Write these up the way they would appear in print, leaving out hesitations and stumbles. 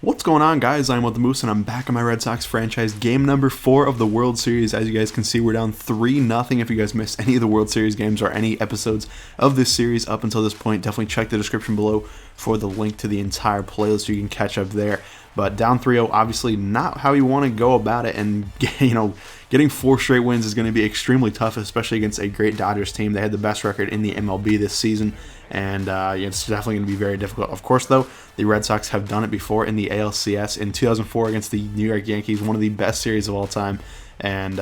What's going on, guys? I'm with the Moose, and I'm back on my Red Sox franchise. Game number 4 of the World Series. As you guys can see, we're down 3-0. If you guys missed any of the World Series games or any episodes of this series up until this point, definitely check the description below for the link to the entire playlist so you can catch up there. But down 3-0, obviously not how you want to go about it, and getting 4 straight wins is going to be extremely tough, especially against a great Dodgers team. They had the best record in the MLB this season, and it's definitely going to be very difficult. Of course, though, the Red Sox have done it before in the ALCS in 2004 against the New York Yankees, one of the best series of all time, and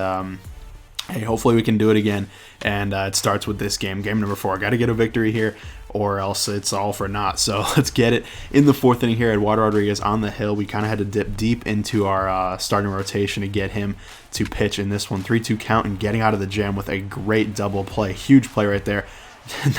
hey, hopefully we can do it again. And it starts with this game number 4. Got to get a victory here, or else it's all for naught. So let's get it. In the 4th inning here, Eduardo Rodriguez on the hill. We kind of had to dip deep into our starting rotation to get him to pitch in this one. 3-2 count and getting out of the jam with a great double play. Huge play right there.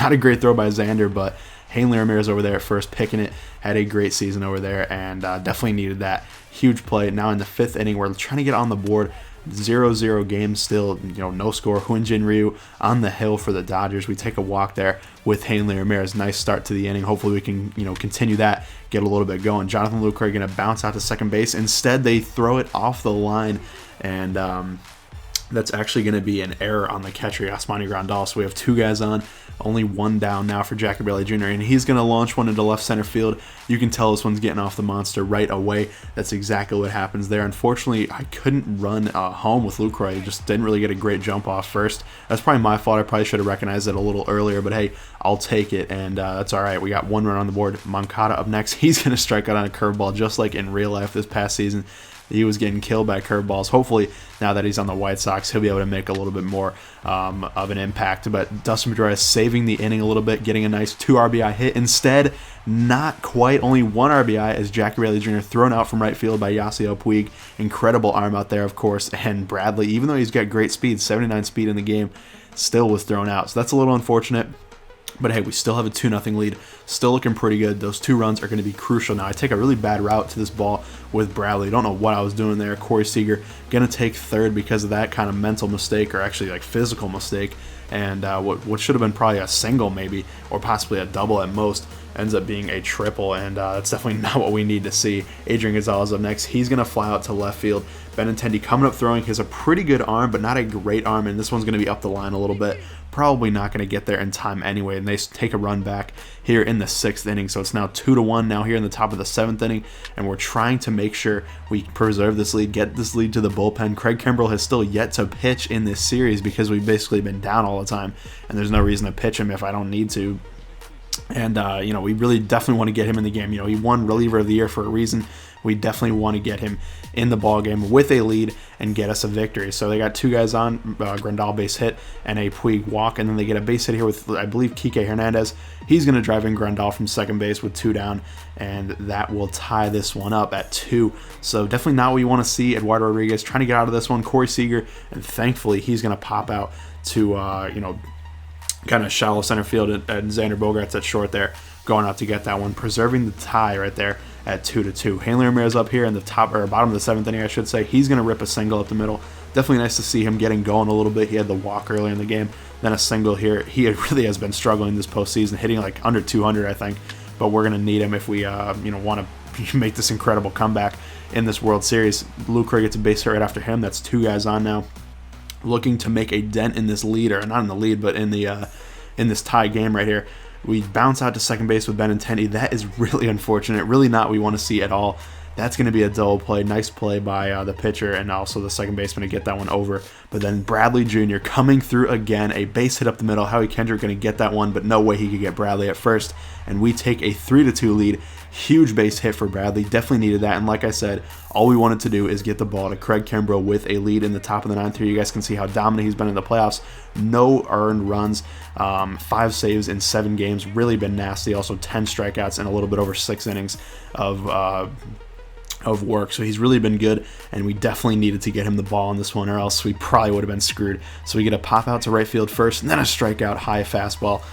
Not a great throw by Xander, but Hanley Ramirez over there at first picking it. Had a great season over there, and definitely needed that. Huge play. Now in the 5th inning, we're trying to get on the board. 0-0 game still, no score. Hyun-Jin Ryu on the hill for the Dodgers. We take a walk there with Hanley Ramirez. Nice start to the inning. Hopefully we can, continue that, get a little bit going. Jonathan Lucroy going to bounce out to second base. Instead, they throw it off the line, and that's actually going to be an error on the catcher, Yasmani Grandal. So we have 2 guys on, only 1 down now for Jackie Bradley Jr., and he's going to launch one into left center field. You can tell this one's getting off the monster right away. That's exactly what happens there. Unfortunately, I couldn't run home with Lucroy. He just didn't really get a great jump off first. That's probably my fault. I probably should have recognized it a little earlier, but hey, I'll take it, and that's all right. We got 1 run on the board. Moncada up next. He's going to strike out on a curveball just like in real life this past season. He was getting killed by curveballs. Hopefully, now that he's on the White Sox, he'll be able to make a little bit more of an impact. But Dustin Pedroia saving the inning a little bit, getting a nice 2 RBI hit. Instead, not quite, only 1 RBI as Jackie Bradley Jr. thrown out from right field by Yasiel Puig. Incredible arm out there, of course. And Bradley, even though he's got great speed, 79 speed in the game, still was thrown out. So that's a little unfortunate. But hey, we still have a 2-0 lead. Still looking pretty good. Those 2 runs are going to be crucial. Now, I take a really bad route to this ball with Bradley. Don't know what I was doing there. Corey Seager going to take third because of that kind of mental mistake, or actually like physical mistake. And what should have been probably a single maybe, or possibly a double at most, ends up being a triple, and that's definitely not what we need to see. Adrian Gonzalez up next. He's going to fly out to left field. Benintendi coming up throwing. He has a pretty good arm, but not a great arm, and this one's going to be up the line a little bit. Probably not going to get there in time anyway, and they take a run back here in the 6th inning. So it's now 2-1 now here in the top of the 7th inning, and we're trying to make sure we preserve this lead, get this lead to the bullpen. Craig Kimbrell has still yet to pitch in this series because we've basically been down all the time, and there's no reason to pitch him if I don't need to. And, we really definitely want to get him in the game. He won reliever of the year for a reason. We definitely want to get him in the ball game with a lead and get us a victory. So they got 2 guys on, Grandal base hit and a Puig walk, and then they get a base hit here with, I believe, Kike Hernandez. He's going to drive in Grandal from second base with 2 down, and that will tie this one up at 2. So definitely not what you want to see. Eduardo Rodriguez trying to get out of this one. Corey Seager, and thankfully he's going to pop out to, kind of shallow center field, and Xander Bogaerts at short there, going out to get that one, preserving the tie right there at 2-2. Hanley Ramirez up here in the top or bottom of the 7th inning, I should say. He's going to rip a single up the middle. Definitely nice to see him getting going a little bit. He had the walk earlier in the game, then a single here. He really has been struggling this postseason, hitting like under 200, I think. But we're going to need him if we, want to make this incredible comeback in this World Series. Lucroy gets a base hit right after him. That's 2 guys on now, looking to make a dent in this lead, or not in the lead, but in the in this tie game right here. We bounce out to second base with Benintendi. That is really unfortunate. Really not what we want to see at all. That's going to be a double play. Nice play by the pitcher and also the second baseman to get that one over. But then Bradley Jr. coming through again. A base hit up the middle. Howie Kendrick going to get that one, but no way he could get Bradley at first. And we take a 3-2 lead. Huge base hit for Bradley. Definitely needed that. And like I said, all we wanted to do is get the ball to Craig Kimbrell with a lead in the top of the 9th here. You guys can see how dominant he's been in the playoffs. No earned runs, 5 saves in 7 games. Really been nasty. Also 10 strikeouts and a little bit over 6 innings of work. So he's really been good, and we definitely needed to get him the ball on this one, or else we probably would have been screwed. So we get a pop out to right field first, and then a strikeout high fastball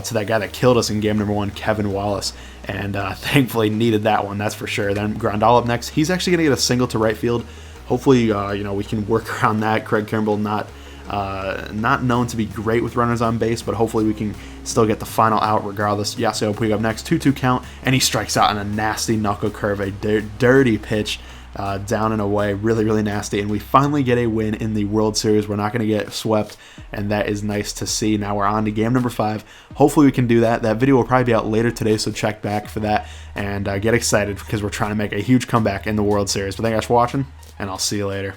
to that guy that killed us in game number 1, Kevin Wallace, and thankfully needed that one, that's for sure. Then Grandal up next. He's actually going to get a single to right field. Hopefully, we can work around that. Craig Kimbrell not Not known to be great with runners on base, but hopefully we can still get the final out regardless. Yasiel Puig up next, 2-2 count, and he strikes out in a nasty knuckle curve, a dirty pitch. Down and away, really, really nasty, and we finally get a win in the World Series. We're not going to get swept, and that is nice to see. Now we're on to game number 5. Hopefully we can do that. That video will probably be out later today, so check back for that, and get excited because we're trying to make a huge comeback in the World Series. But thank you guys for watching, and I'll see you later.